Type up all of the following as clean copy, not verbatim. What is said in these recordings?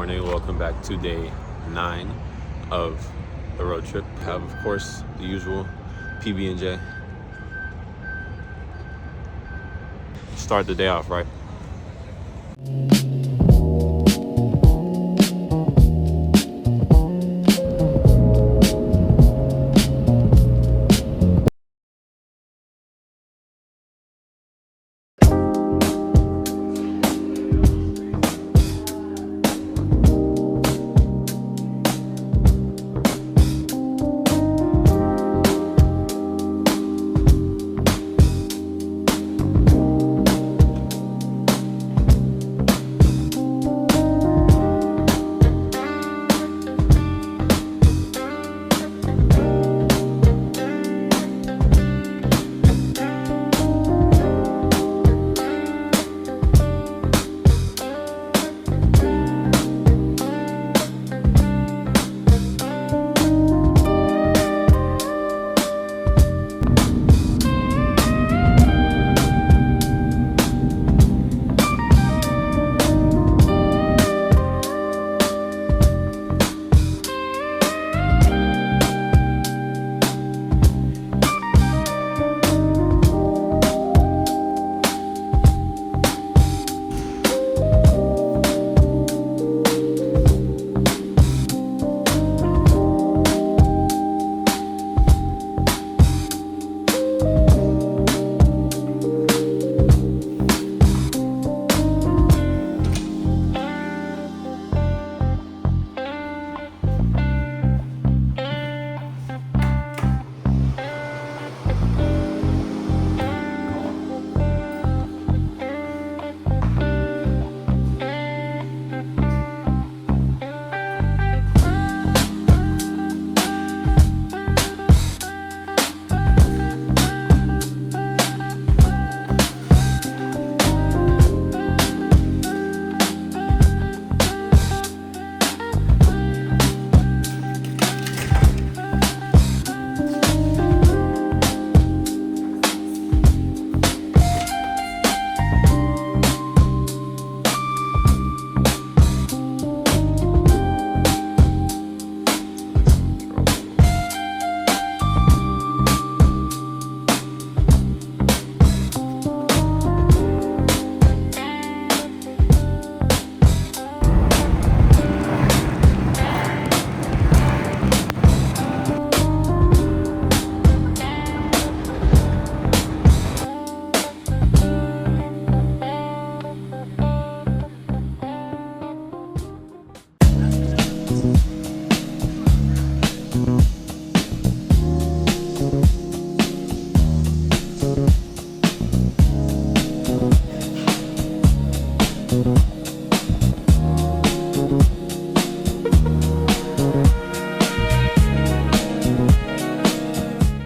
morning. Welcome back to day 9 of the road trip. Have, of course, the usual PB&J. Start the day off right.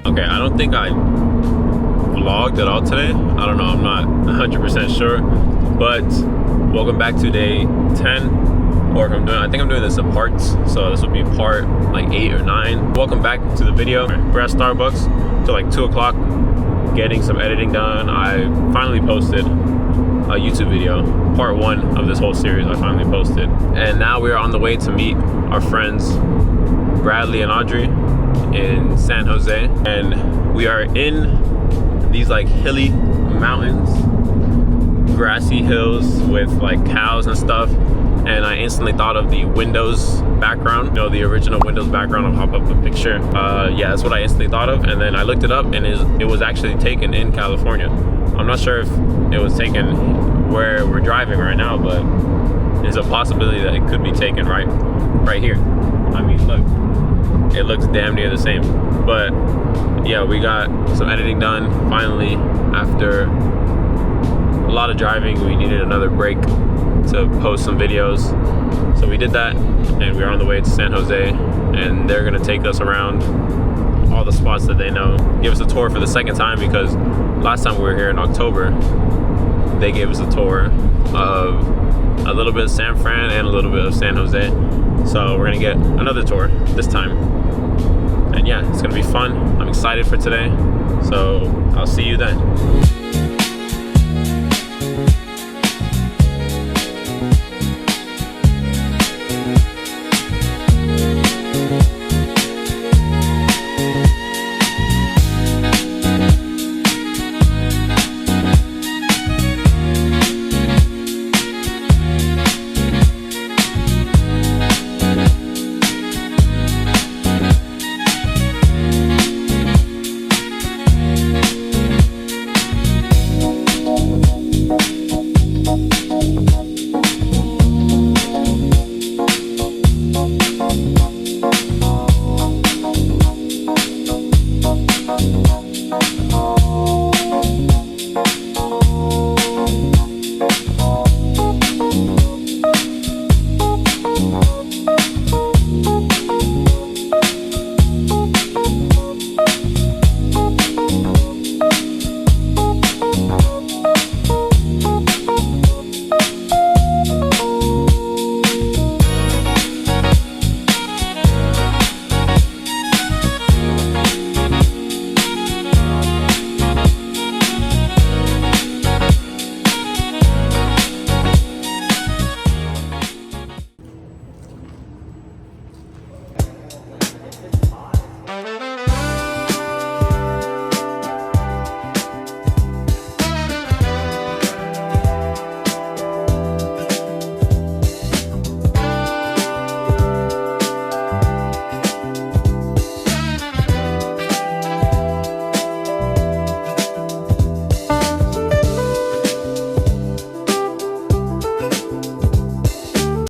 Okay, I don't think I vlogged at all today. I don't know, I'm not 100% sure. But welcome back to day 10. Or if I think I'm doing this in parts. So this will be part like 8 or 9. Welcome back to the video. We're at Starbucks till like 2 o'clock getting some editing done. I finally posted a YouTube video, part 1 of this whole series. I finally posted. And now we're on the way to meet our friends Bradley and Audrey in San Jose, and we are in these like hilly mountains, grassy hills with like cows and stuff. And I instantly thought of the Windows background, you know, the original Windows background. I'll pop up a picture. Yeah, that's what I instantly thought of. And then I looked it up, and it was actually taken in California. I'm not sure if it was taken where we're driving right now, but there's a possibility that it could be taken right here. I mean, look. It looks damn near the same. But yeah, we got some editing done finally. After a lot of driving, we needed another break to post some videos, so we did that, and we're on the way to San Jose, and they're gonna take us around all the spots that they know, give us a tour for the second time, because last time we were here in October, they gave us a tour of a little bit of San Fran and a little bit of San Jose. So we're gonna get another tour this time. And yeah, it's gonna be fun. I'm excited for today. So I'll see you then.